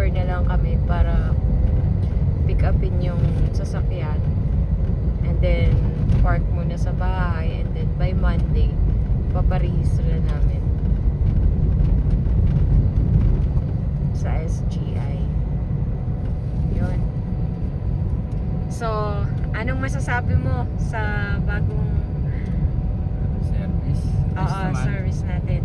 hour na lang kami para pick upin yung sasakyan. And then, park muna sa bahay. And then, by Monday, paparehistro na namin sa SGI. Yun. So, anong masasabi mo sa bagong service? service natin?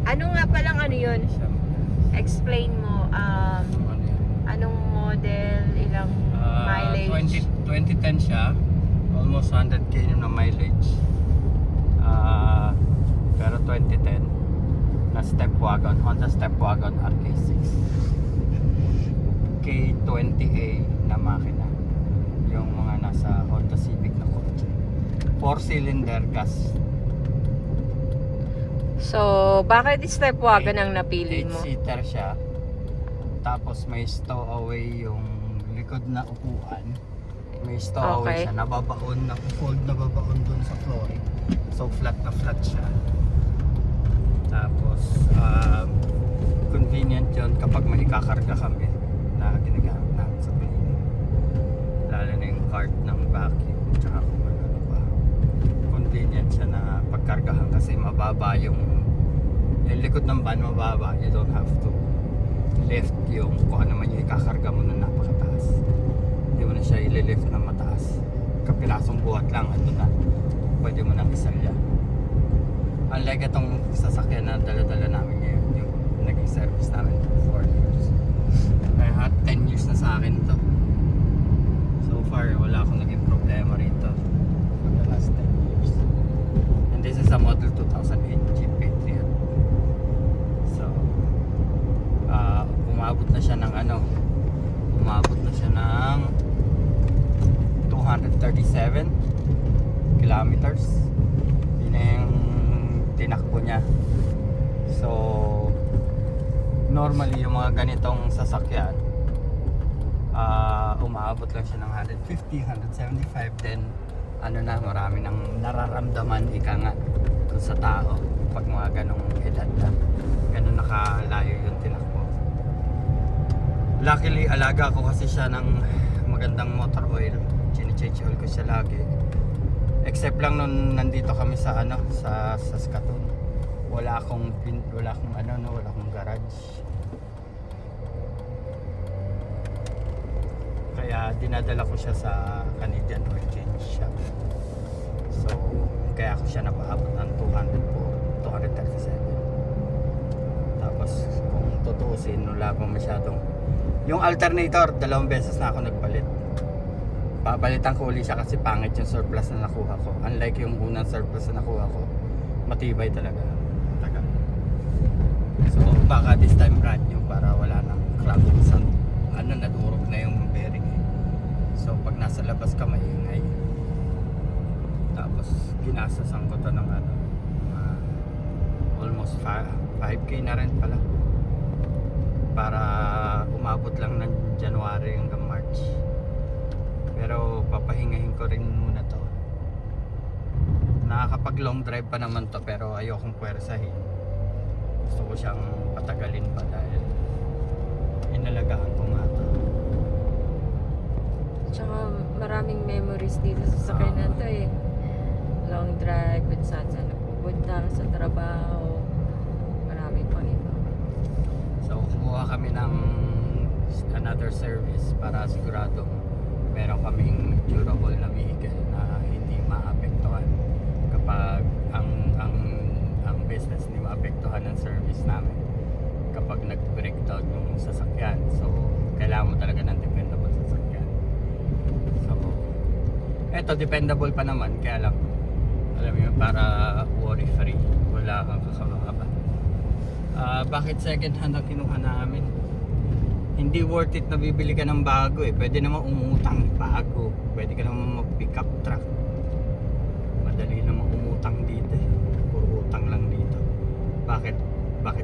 Ano nga palang ano yun? Explain mo. Anong model, ilang mileage? 2010 siya. Almost 100k na mileage. Pero 2010 na step wagon, Honda step wagon RK6 K20A na makina, yung mga nasa Honda Civic na kotse, 4-cylinder gas. So, bakit step wagon ang napili mo? 8-seater siya. Tapos may stowaway yung likod na upuan. May stowaway Okay. siya, nababaon, na-fold na babaon dun sa flooring. So flat na flat siya. Tapos convenient yun kapag may ikakarga kami na ginagamit namin sa cleaning. Lalo na yung cart ng vacuum tsaka kung ano pa. Convenient siya na pagkargahan kasi mababa yung likod ng van, mababa. You don't have to lift yung kung ano man yung ikakarga mo na napakataas. Hindi mo na siya ililift na mataas. Kapilasong buhat lang, ito na. Pwede mo nang isalya. Unlike itong sasakyan na dala-dala namin ngayon, yung naging service namin for 4 years. Kaya 10 years na sa akin to. So far, wala akong naging problema rito for the last 10 years. And this is a model 2008 Jeep Patriot. So, umabot na siya ng umabot na siya ng 237 kilometers. Yun na yung tinakbo niya. So normally yung mga ganitong sasakyan umaabot lang siya ng 150, 175. Then marami nang nararamdaman ika nga dun sa tao pag mga ganong edad na ganun nakalayo yung tinakbo. Luckily alaga ko kasi siya ng magandang motor oil. Chine-change oil ko siya lagi. Except lang nung nandito kami sa sa Saskatoon. Wala akong garage. Kaya dinadala ko siya sa Canadian oil change shop. So, kaya ako siya napaabot ng 237. Tapos kung tutuusin, wala pa masyadong. Yung alternator, 2 beses na ako nagpalit. Papalitan ko uli siya kasi pangit yung surplus na nakuha ko. Unlike yung unang surplus na nakuha ko, matibay talaga. Tagal. So baka this time brand new para wala nang crackling sound. Nadurog na yung bearing eh. So pag nasa labas ka maingay. Tapos ginasasan ko to ng almost 5k na rin pala. Para umabot lang ng January hanggang March. Pero papahingahin ko rin muna to. Nakakapag long drive pa naman to pero ayokong puwersahin. Gusto ko siyang patagalin pa dahil inalagaan ko nga to. Tsaka maraming memories dito sa sakyanan to eh. Long drive, kung saan napupunta sa trabaho. Marami pang iba. So kumuha kami ng another service para siguradong meron kaming durable na vehicle na hindi maapektuhan kapag ang business hindi maapektuhan ng service namin kapag nag-breakdown yung sasakyan. So kailangan mo talaga ng dependable sasakyan. So eto dependable pa naman, kaya lang alam mo yun, para worry free, wala kang kakakaban. Bakit second hand ang kinuha namin? Hindi worth it na bibili ka ng bago eh. Pwede naman umutang bago. Pwede ka naman mag-pick up truck. Madali naman umutang dito eh. Puro utang lang dito. Bakit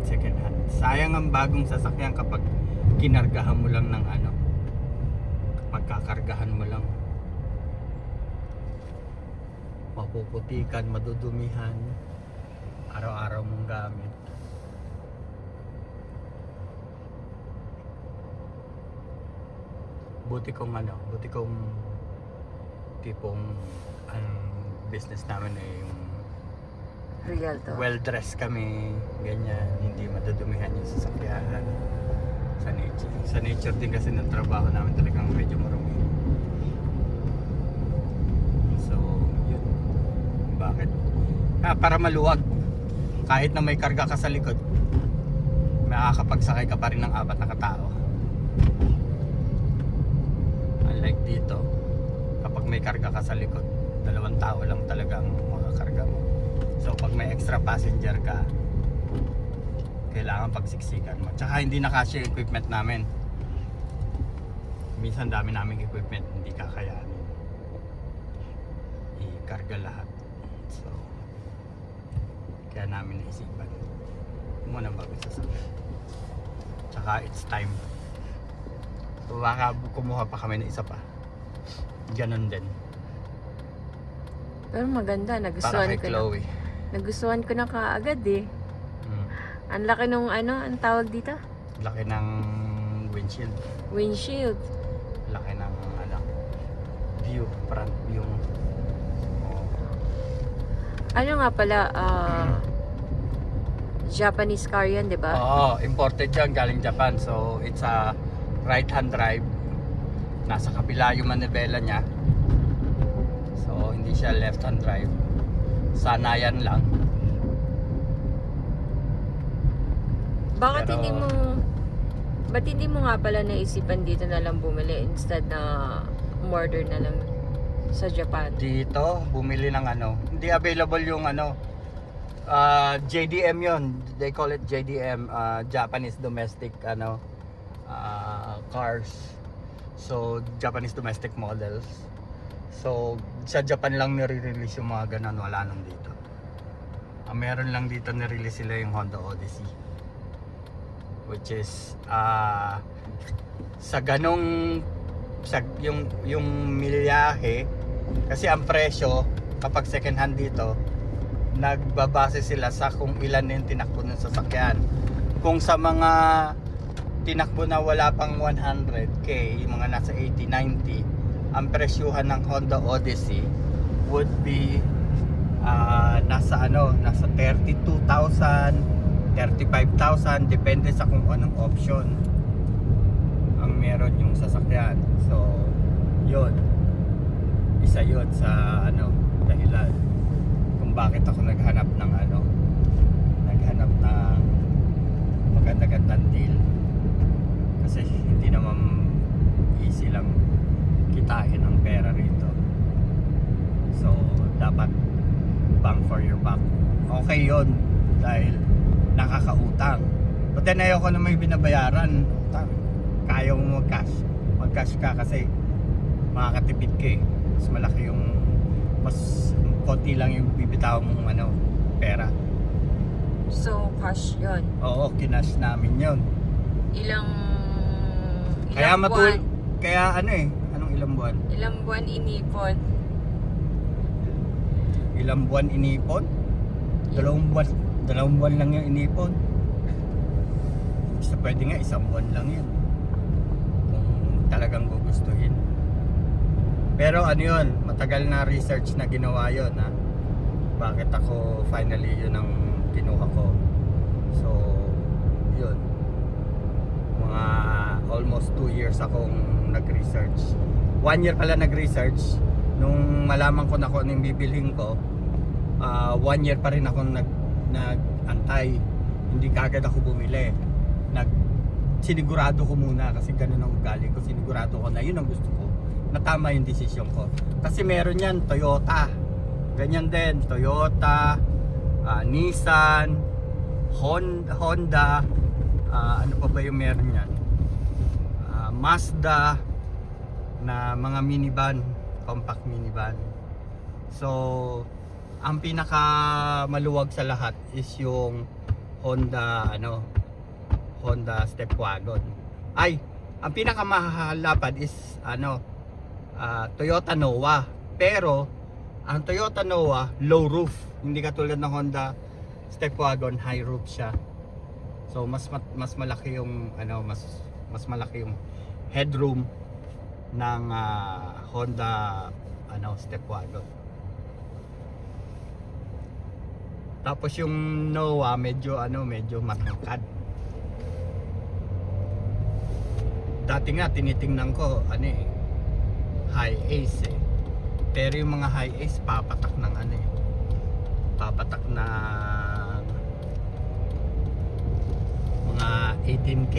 second hand? Sayang ang bagong sasakyan kapag kinargahan mo lang ng kapag kakargahan mo lang. Mapuputikan, madudumihan. Araw-araw mong gamit. buti kong tipong ang business namin ay yung Real to. well-dressed kami, ganyan, hindi madadumihan yung sasakyan. Sa nature din kasi ng trabaho namin talagang medyo marumi. So, yun. Bakit? Para maluwag. Kahit na may karga ka sa likod, makakapagsakay ka pa rin ng 4 na katao. Unlike dito, kapag may karga ka sa likod, 2 tao lang talaga ang makakarga mo. So pag may extra passenger ka, kailangan pagsiksikan mo. Tsaka hindi na kasya yung equipment namin. Minsan dami naming equipment, hindi kakayanin i-karga lahat. So kaya namin naisipan muna bago sasakyan. Tsaka it's time. So baka kumuha pa kami ng isa pa. Ganon din. Pero maganda, Para nagustuhan kay ko na. Chloe. Nagustuhan ko na kaagad eh. Ang laki nung ang tawag dito? Laki ng windshield. Windshield. Laki ng view, front view. Ano nga pala, Japanese car yan, di ba? Oo, imported yan galing Japan. So it's a right hand drive. Nasa kabila yung manibela niya. So hindi siya left hand drive. Sanayan lang. Bakit Pero- ba't hindi mo nga pala naisipan dito na lang bumili instead na order na lang sa Japan? Dito bumili ng hindi available yung JDM yon. They call it JDM, Japanese domestic cars. So Japanese domestic models. So sa Japan lang nire-release yung mga ganun, wala nang dito. Meron lang dito nire-release sila yung Honda Odyssey, which is sa ganong yung milyahe, kasi ang presyo kapag second hand dito nagbabase sila sa kung ilan yung tinakbo ng sasakyan. Kung sa mga tinakbo na wala pang 100k, yung mga nasa 80-90, ang presyuhan ng Honda Odyssey would be nasa 32,000, 35,000, depende sa kung anong option ang meron yung sasakyan. So yun, isa yun sa dahilan kung bakit ako naghanap ng maganda-gandang deal, kasi hindi naman easy lang kitain ang pera rito. So dapat bang for your buck. Okay yun dahil nakakautang, but then ayoko na may binabayaran. Kaya mo mag-cash ka kasi makakatipid ka eh. Mas malaki yung konti lang yung bibitaw mong pera. So, cash yun. Oo, kinash namin yun. Ilang Kaya buwan? anong ilang buwan? Ilang buwan inipon? Ilang buwan inipon? 2 buwan lang yung inipon. Pwede nga 1 buwan lang yun kung talagang gugustuhin. Pero yun, matagal na research na ginawa yun bakit ako finally yun ang kinuha ko. So yun, mga almost 2 years akong nag-research. 1 year pala nag-research. Nung malaman ko na kung anong bibilhin ko, 1 year pa rin ako nag-antay. Hindi kagad ako bumili. Sinigurado ko muna, kasi ganun ang ugali ko. Sinigurado ko na yun ang gusto ko, na tama yung desisyon ko. Kasi meron yan, Toyota. Ganyan din, Toyota, Nissan, Honda, ano pa ba yung meron yan? Mazda, na mga minivan, compact minivan. So ang pinaka maluwag sa lahat is yung Honda Step Wagon. Ang pinaka mahalapad is Toyota Noah. Pero ang Toyota Noah low roof, hindi katulad ng Honda Step Wagon, high roof siya. So mas malaki yung mas malaki yung headroom. ng Honda step wagon. Tapos yung Noah medyo matangkad. Dati nga tinitingnan ko high ace eh. Pero yung mga high ace papatak ng papatak ng mga 18K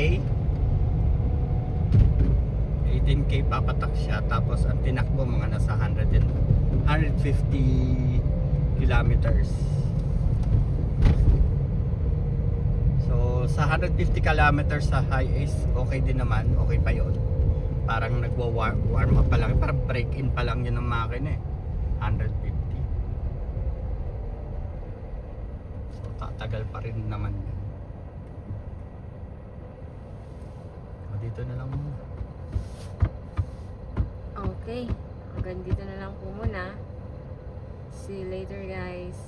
papatak siya, tapos ang tinakbo mga nasa 150 kilometers. So sa 150 kilometers sa high ace okay din naman, okay pa yun. Parang nagwa-warm up pa lang, parang break in pa lang yun ng makina 150. So tatagal pa rin naman yun. So, dito na lang muna. Okay. Hanggang dito na lang po muna. See you later, guys.